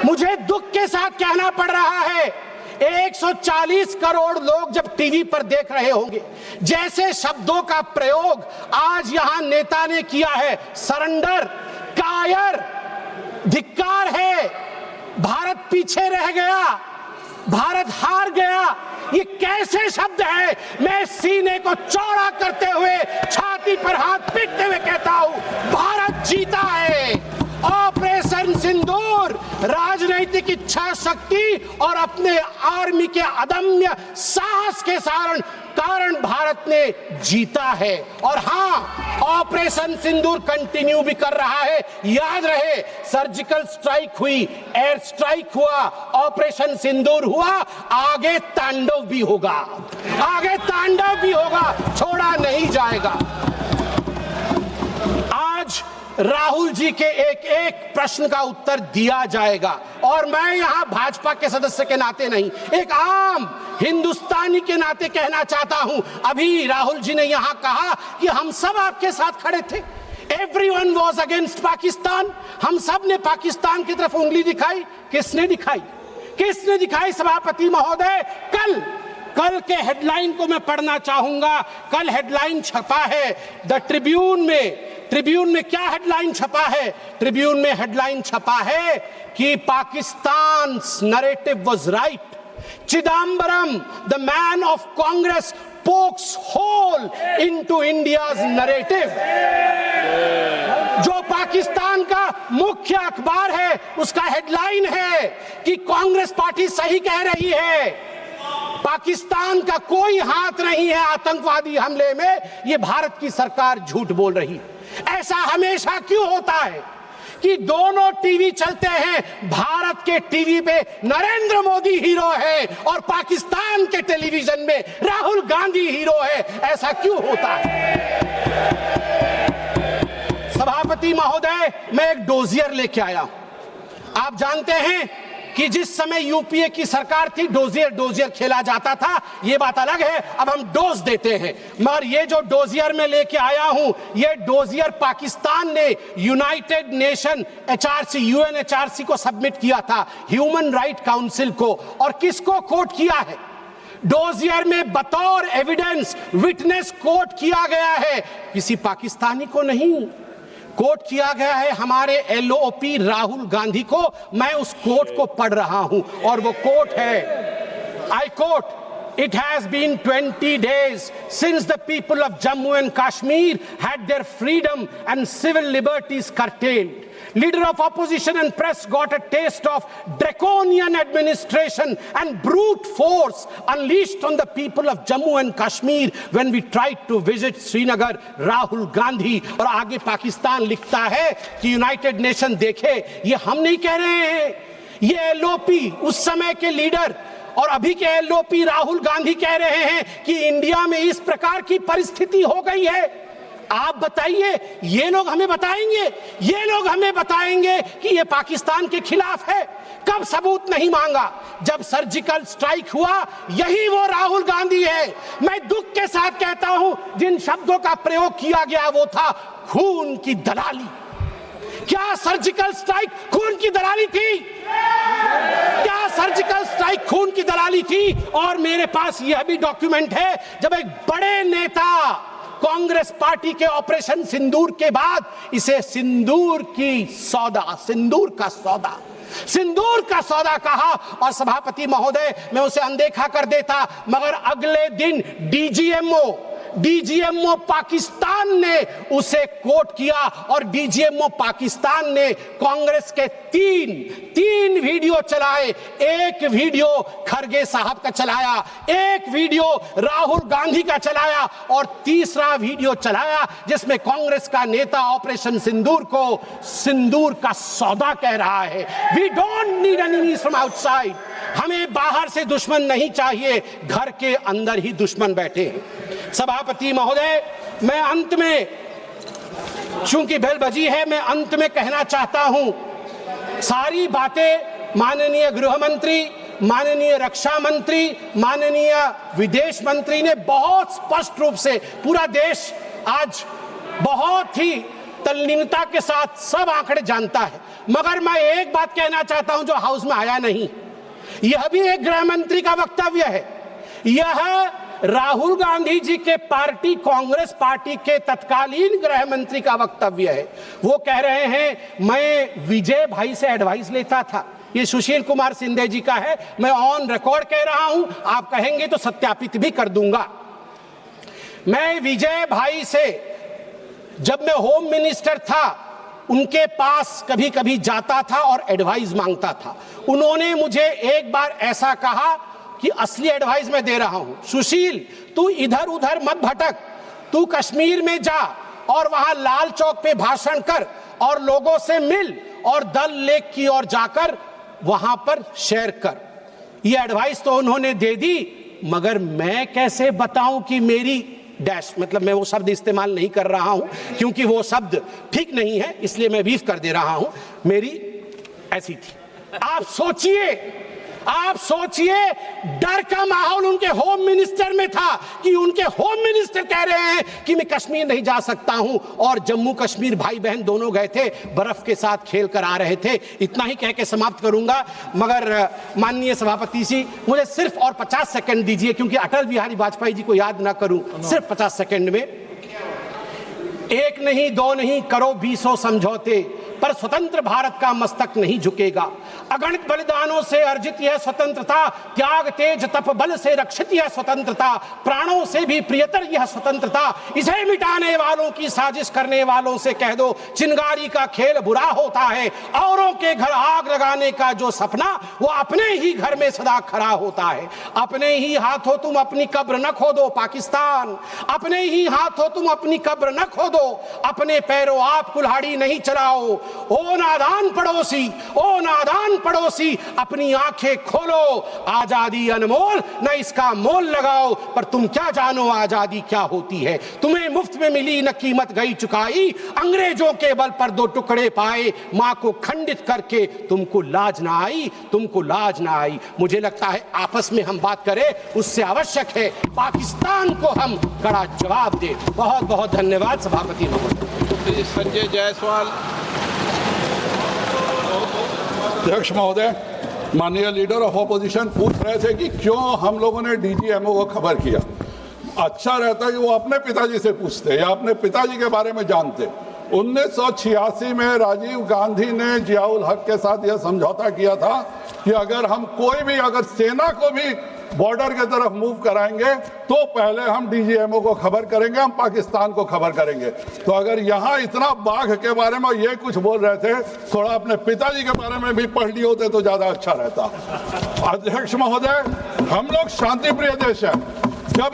मुझे दुख के साथ कहना पड़ रहा है 140 करोड़ लोग जब टीवी पर देख रहे होंगे, जैसे शब्दों का प्रयोग आज यहां नेता ने किया है, सरेंडर, कायर, धिक्कार है, भारत पीछे रह गया, भारत हार गया, ये कैसे शब्द है? मैं सीने को चौड़ा करते हुए, छाती पर हाथ पीटते हुए कहता हूं, भारत जीता है। ऑपरेशन सिंदूर राजनीतिक इच्छा शक्ति और अपने आर्मी के अदम्य साहस के कारण भारत ने जीता है। और हां, ऑपरेशन सिंदूर कंटिन्यू भी कर रहा है। याद रहे, सर्जिकल स्ट्राइक हुई, एयर स्ट्राइक हुआ, ऑपरेशन सिंदूर हुआ, आगे तांडव भी होगा, आगे तांडव भी होगा, छोड़ा नहीं जाएगा। आज राहुल जी के एक एक प्रश्न का उत्तर दिया जाएगा और मैं यहां भाजपा के सदस्य के नाते नहीं, एक आम हिंदुस्तानी के नाते कहना चाहता हूं। अभी राहुल जी ने यहां कहा कि हम सब आपके साथ खड़े थे, एवरीवन वाज अगेंस्ट पाकिस्तान, हम सब ने पाकिस्तान की तरफ उंगली दिखाई। किसने दिखाई? किसने दिखाई सभापति महोदय? कल के हेडलाइन को मैं पढ़ना चाहूंगा। कल हेडलाइन छपा है द ट्रिब्यून में क्या हेडलाइन छपा है? ट्रिब्यून में हेडलाइन छपा है कि Pakistan narrative was right, Chidambaram the man of Congress pokes hole into India's narrative. जो पाकिस्तान का मुख्य अखबार है उसका हेडलाइन है कि कांग्रेस पार्टी सही कह रही है, पाकिस्तान का कोई हाथ नहीं है आतंकवादी हमले में, ये भारत की सरकार झूठ बोल रही है। ऐसा हमेशा क्यों होता है कि दोनों टीवी चलते हैं, भारत के टीवी पे नरेंद्र मोदी हीरो है और पाकिस्तान के टेलीविजन में राहुल गांधी हीरो है? ऐसा क्यों होता है? सभापति महोदय, मैं एक डोजियर लेके आया हूं। आप जानते हैं कि जिस समय यूपीए की सरकार थी, डोजियर खेला जाता था, ये बात अलग है, अब हम डोज देते हैं। मगर ये जो डोजियर में लेके आया हूं, ये डोजियर पाकिस्तान ने यूनाइटेड नेशन एचआरसी, यूएनएचआरसी को सबमिट किया था, ह्यूमन राइट काउंसिल को। और किसको कोट किया है? डोजियर में बतौर एविडेंस, विटनेस कोट किया गया है, किसी पाकिस्तानी को नहीं, कोट किया गया है हमारे एलओपी राहुल गांधी को। मैं उस कोट को पढ़ रहा हूं और वो कोट है, I quote, It has been 20 days since the people of Jammu and Kashmir had their freedom and civil liberties curtailed. Leader of opposition and press got a taste of draconian administration and brute force unleashed on the people of Jammu and Kashmir when we tried to visit Srinagar. Rahul Gandhi। और आगे पाकिस्तान लिखता है कि United nation देखे, ये हम नहीं कह रहे हैं, ये एलओपी उस समय के लीडर और अभी के एलओपी राहुल गांधी कह रहे हैं कि इंडिया में इस प्रकार की परिस्थिति हो गई है। आप बताइए, ये लोग हमें बताएंगे कि ये पाकिस्तान के खिलाफ है? कब सबूत नहीं मांगा? जब सर्जिकल स्ट्राइक हुआ, यही वो राहुल गांधी है। मैं दुख के साथ कहता हूं, जिन शब्दों का प्रयोग किया गया वो था खून की दलाली। क्या सर्जिकल स्ट्राइक खून की दलाली थी? क्या सर्जिकल स्ट्राइक खून की दलाली थी? और मेरे पास यह भी डॉक्यूमेंट है, जब एक बड़े नेता कांग्रेस पार्टी के ऑपरेशन सिंदूर के बाद इसे सिंदूर का सौदा कहा और सभापति महोदय मैं उसे अनदेखा कर देता, मगर अगले दिन डीजीएमओ पाकिस्तान ने उसे कोट किया और डीजीएमओ पाकिस्तान ने कांग्रेस के तीन वीडियो चलाए। एक वीडियो खरगे साहब का चलाया, एक वीडियो राहुल गांधी का चलाया और तीसरा वीडियो चलाया जिसमें कांग्रेस का नेता ऑपरेशन सिंदूर को सिंदूर का सौदा कह रहा है। We don't need enemies from outside. हमें बाहर से दुश्मन नहीं चाहिए, घर के अंदर ही दुश्मन बैठे हैं। सभापति महोदय, मैं अंत में, चूंकि बेल बजी है, मैं अंत में कहना चाहता हूं, सारी बातें माननीय गृह मंत्री, माननीय रक्षा मंत्री, माननीय विदेश मंत्री ने बहुत स्पष्ट रूप से, पूरा देश आज बहुत ही तल्लीनता के साथ सब आंकड़े जानता है, मगर मैं एक बात कहना चाहता हूं जो हाउस में आया नहीं, यह भी एक गृह मंत्री का वक्तव्य है। यह राहुल गांधी जी के पार्टी कांग्रेस पार्टी के तत्कालीन गृह मंत्री का वक्तव्य है। वो कह रहे हैं मैं विजय भाई से एडवाइस लेता था। ये सुशील कुमार सिंधे जी का है, मैं ऑन रिकॉर्ड कह रहा हूं, आप कहेंगे तो सत्यापित भी कर दूंगा। मैं विजय भाई से जब मैं होम मिनिस्टर था उनके पास कभी कभी जाता था और एडवाइस मांगता था। उन्होंने मुझे एक बार ऐसा कहा कि असली एडवाइस मैं दे रहा हूं, सुशील तू इधर उधर मत भटक, तू कश्मीर में जा और वहां लाल चौक पे भाषण कर और लोगों से मिल और दल लेक की ओर जाकर वहां पर शेयर कर। ये एडवाइस तो उन्होंने दे दी, मगर मैं कैसे बताऊं कि मेरी डैश, मतलब मैं वो शब्द इस्तेमाल नहीं कर रहा हूं क्योंकि वो शब्द ठीक नहीं है, इसलिए मैं बीफ कर दे रहा हूं, मेरी ऐसी थी। आप सोचिए डर का माहौल उनके होम मिनिस्टर में था कि उनके होम मिनिस्टर कह रहे हैं कि मैं कश्मीर नहीं जा सकता हूं, और जम्मू कश्मीर भाई बहन दोनों गए थे, बर्फ के साथ खेल कर आ रहे थे। इतना ही कह के समाप्त करूंगा, मगर माननीय सभापति जी मुझे सिर्फ और 50 सेकंड दीजिए क्योंकि अटल बिहारी वाजपेयी जी को याद ना करूं, सिर्फ 50 सेकंड में। एक नहीं दो नहीं करो 20 समझौते, पर स्वतंत्र भारत का मस्तक नहीं झुकेगा। अगणित बलिदानों से अर्जित यह स्वतंत्रता, त्याग तेज तप बल से रक्षित यह स्वतंत्रता, प्राणों से भी प्रियतर यह स्वतंत्रता। इसे मिटाने वालों की साजिश करने वालों से कह दो चिंगारी का खेल बुरा होता है। औरों के घर आग लगाने का जो सपना वो अपने ही घर में सदा खड़ा होता है। अपने ही हाथों तुम अपनी कब्र न खोदो पाकिस्तान, अपने ही हाथों तुम अपनी कब्र न खोदो, अपने पैरों आप कुल्हाड़ी नहीं चलाओ। ओ नादान पड़ोसी, ओ नादान पड़ोसी, अपनी आंखें खोलो, आजादी अनमोल न इसका मोल लगाओ। पर तुम क्या जानो आजादी क्या होती है, तुम्हें मुफ्त में मिली न कीमत गई चुकाई। अंग्रेजों के बल पर 2 टुकड़े पाए, मां को खंडित करके तुमको लाज ना आई, तुमको लाज ना आई। मुझे लगता है आपस में हम बात करें, उससे आवश्यक है पाकिस्तान को हम कड़ा जवाब दे। बहुत बहुत धन्यवाद सभापति महोदय। संजय जायसवाल। अध्यक्ष महोदय, माननीय लीडर ऑफ ऑपोजिशन पूछ रहे थे कि क्यों हम लोगों ने डीजीएमओ को खबर किया। अच्छा रहता कि वो अपने पिताजी से पूछते या अपने पिताजी के बारे में जानते। 1986 में राजीव गांधी ने जियाउल हक के साथ यह समझौता किया था कि अगर हम कोई भी अगर सेना को भी बॉर्डर के तरफ मूव कराएंगे तो पहले हम डीजीएमओ को खबर करेंगे, हम पाकिस्तान को खबर करेंगे। तो अगर यहाँ इतना बाघ के बारे में ये कुछ बोल रहे थे, थोड़ा अपने पिताजी के बारे में भी पढ़ लिए होते तो ज्यादा अच्छा रहता। अध्यक्ष महोदय, हम लोग शांति प्रिय देश है। जब